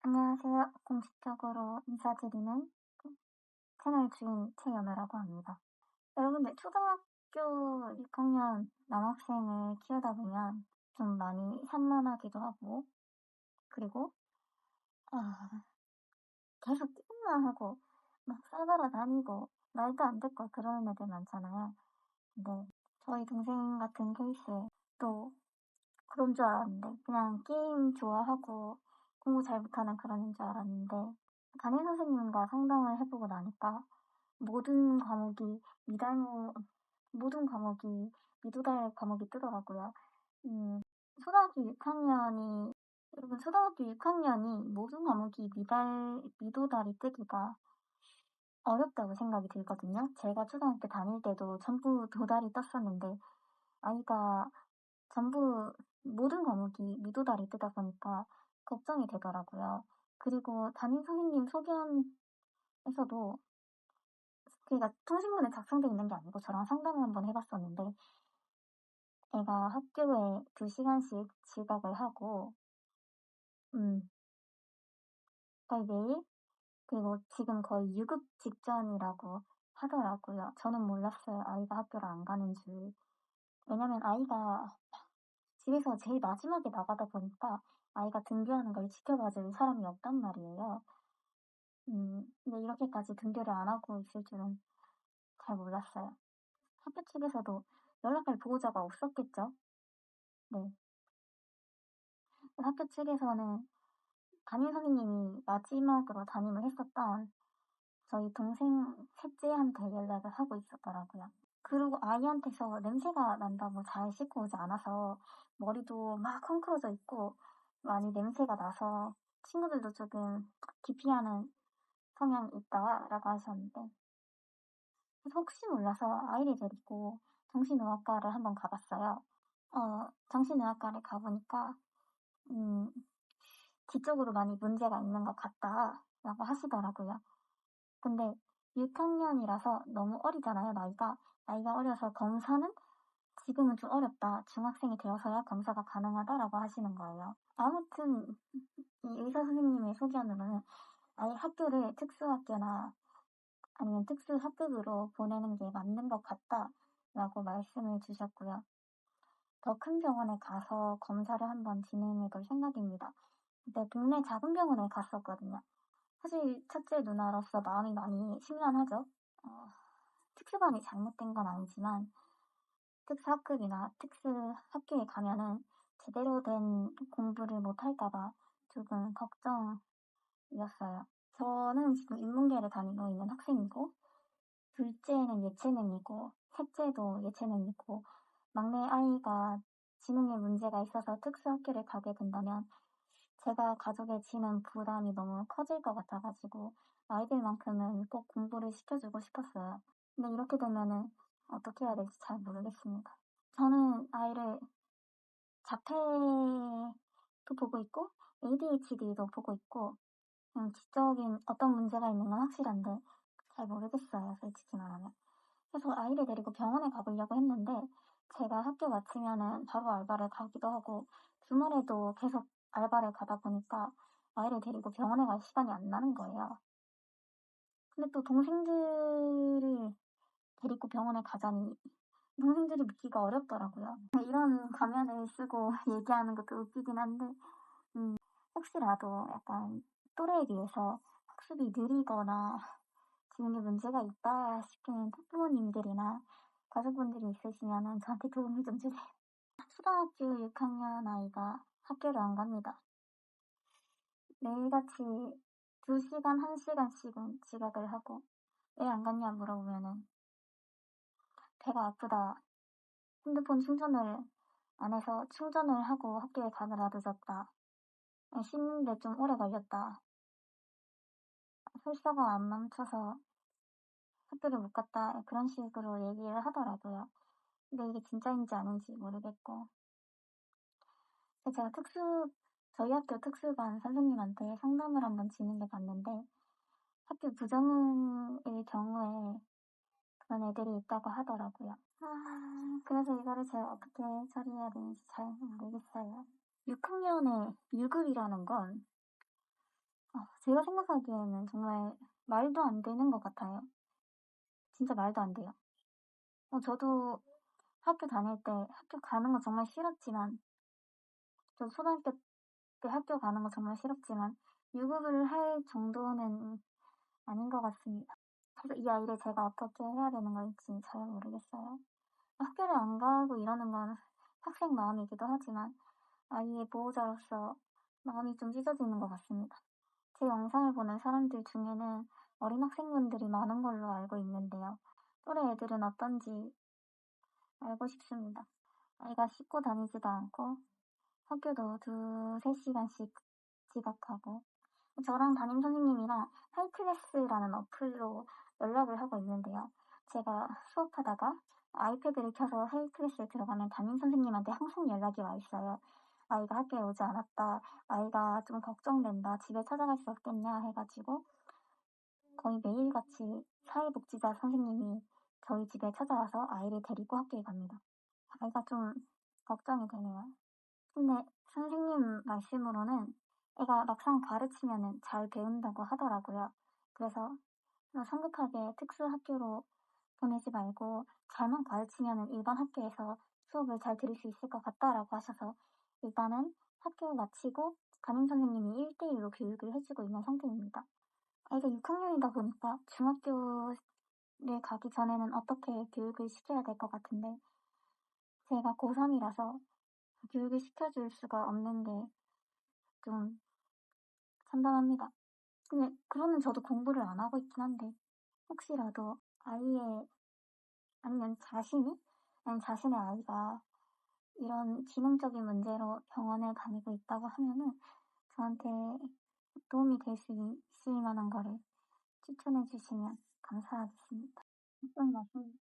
안녕하세요. 공식적으로 인사드리는 채널 주인 최연우라고 합니다. 여러분들, 초등학교 6학년 남학생을 키우다 보면 좀 많이 산만하기도 하고, 그리고, 아, 계속 게임만 하고, 막 싸돌아 다니고, 말도 안 듣고 그러는 애들 많잖아요. 근데 저희 동생 같은 케이스에 또 그런 줄 알았는데, 그냥 게임 좋아하고 공부 잘 못하는 그런 애인 줄 알았는데, 담임 선생님과 상담을 해보고 나니까 모든 과목이 미달모, 모든 과목이 미도달 과목이 뜨더라고요. 초등학교 6학년이, 여러분, 초등학교 6학년이 모든 과목이 미도달이 뜨기가 어렵다고 생각이 들거든요. 제가 초등학교 다닐 때도 전부 도달이 떴었는데, 아이가 전부 모든 과목이 미도달이 뜨다 보니까 걱정이 되더라고요. 그리고 담임 선생님 소견에서도 그러니까 통신문에 작성돼 있는 게 아니고 저랑 상담을 한번 해봤었는데 애가 학교에 2시간씩 지각을 하고 거의 매일 그리고 지금 거의 유급 직전이라고 하더라고요. 저는 몰랐어요. 아이가 학교를 안 가는 줄. 왜냐면 아이가 집에서 제일 마지막에 나가다 보니까 아이가 등교하는 걸 지켜봐줄 사람이 없단 말이에요. 근데 이렇게까지 등교를 안 하고 있을 줄은 잘 몰랐어요. 학교 측에서도 연락할 보호자가 없었겠죠? 네. 학교 측에서는 담임 선생님이 마지막으로 담임을 했었던 저희 동생 셋째한테 연락을 하고 있었더라고요. 그리고 아이한테서 냄새가 난다고 잘 씻고 오지 않아서 머리도 막 헝클어져 있고 많이 냄새가 나서 친구들도 조금 기피하는 성향이 있다라고 하셨는데 그래서 혹시 몰라서 아이를 데리고 정신의학과를 한번 가봤어요. 정신의학과를 가보니까 음, 지적으로 많이 문제가 있는 것 같다라고 하시더라고요. 근데 6학년이라서 너무 어리잖아요, 나이가. 나이가 어려서 검사는 지금은 좀 어렵다. 중학생이 되어서야 검사가 가능하다라고 하시는 거예요. 아무튼 이 의사 선생님의 소견으로는 아예 학교를 특수학교나 아니면 특수학급으로 보내는 게 맞는 것 같다라고 말씀을 주셨고요. 더 큰 병원에 가서 검사를 한번 진행해 볼 생각입니다. 그때 동네 작은 병원에 갔었거든요. 사실 첫째 누나로서 마음이 많이 심란하죠. 특수반이 잘못된 건 아니지만 특수학급이나 특수학교에 가면은 제대로 된 공부를 못할까봐 조금 걱정이었어요. 저는 지금 인문계를 다니고 있는 학생이고 둘째는 예체능이고 셋째도 예체능이고 막내 아이가 지능에 문제가 있어서 특수학교를 가게 된다면 제가 가족에 지는 부담이 너무 커질 것 같아가지고 아이들만큼은 꼭 공부를 시켜주고 싶었어요. 근데 이렇게 되면은 어떻게 해야 될지 잘 모르겠습니다. 저는 아이를 자폐도 보고 있고 ADHD도 보고 있고 지적인 어떤 문제가 있는 건 확실한데 잘 모르겠어요, 솔직히 말하면. 그래서 아이를 데리고 병원에 가보려고 했는데 제가 학교 마치면은 바로 알바를 가기도 하고 주말에도 계속 알바를 가다 보니까 아이를 데리고 병원에 갈 시간이 안 나는 거예요. 근데 또 동생들을 데리고 병원에 가자니 동생들이 믿기가 어렵더라고요. 이런 가면을 쓰고 얘기하는 것도 웃기긴 한데 혹시라도 약간 또래에 비해서 학습이 느리거나 지능에 문제가 있다 싶은 학부모님들이나 가족분들이 있으시면 저한테 도움을 좀 주세요. 초등학교 6학년 아이가 학교를 안 갑니다. 매일같이 2시간, 1시간씩은 지각을 하고 왜 안 갔냐 물어보면은 배가 아프다. 핸드폰 충전을 안 해서 충전을 하고 학교에 가느라 늦었다. 씻는데 좀 오래 걸렸다. 설사가 안 멈춰서 학교를 못 갔다. 그런 식으로 얘기를 하더라고요. 근데 이게 진짜인지 아닌지 모르겠고. 제가 저희 학교 특수반 선생님한테 상담을 한번 진행해 봤는데 학교 부정의 경우에 그런 애들이 있다고 하더라고요. 그래서 이거를 제가 어떻게 처리해야 되는지 잘 모르겠어요. 6학년에 유급이라는 건 제가 생각하기에는 정말 말도 안 되는 것 같아요. 진짜 말도 안 돼요. 저도 학교 다닐 때 학교 가는 거 정말 싫었지만, 저 초등학교 때 학교 가는 거 정말 싫었지만 유급을 할 정도는 아닌 것 같습니다. 그래서 이 아이를 제가 어떻게 해야 되는 걸지 잘 모르겠어요. 학교를 안 가고 이러는 건 학생 마음이기도 하지만 아이의 보호자로서 마음이 좀 찢어지는 것 같습니다. 제 영상을 보는 사람들 중에는 어린 학생분들이 많은 걸로 알고 있는데요. 또래 애들은 어떤지 알고 싶습니다. 아이가 씻고 다니지도 않고 학교도 2~3시간씩 지각하고, 저랑 담임 선생님이랑 하이클래스라는 어플로 연락을 하고 있는데요. 제가 수업하다가 아이패드를 켜서 하이클래스에 들어가면 담임 선생님한테 항상 연락이 와 있어요. 아이가 학교에 오지 않았다. 아이가 좀 걱정된다. 집에 찾아갈 수 없겠냐 해가지고 거의 매일같이 사회복지사 선생님이 저희 집에 찾아와서 아이를 데리고 학교에 갑니다. 아이가 좀 걱정이 되네요. 근데 선생님 말씀으로는 애가 막상 가르치면은 잘 배운다고 하더라고요. 그래서 성급하게 특수학교로 보내지 말고 잘만 가르치면은 일반 학교에서 수업을 잘 들을 수 있을 것 같다라고 하셔서 일단은 학교 마치고 담임 선생님이 1대1로 교육을 해주고 있는 상태입니다. 아이가 6학년이다 보니까 중학교를 가기 전에는 어떻게 교육을 시켜야 될 것 같은데, 제가 고3이라서 교육을 시켜줄 수가 없는 게 좀 참담합니다. 근데 그러는 저도 공부를 안 하고 있긴 한데, 혹시라도 아이의, 아니면 자신의 아이가 이런 지능적인 문제로 병원에 다니고 있다고 하면은 저한테 도움이 될 수 있을 만한 거를 추천해 주시면 감사하겠습니다. 어떤 말씀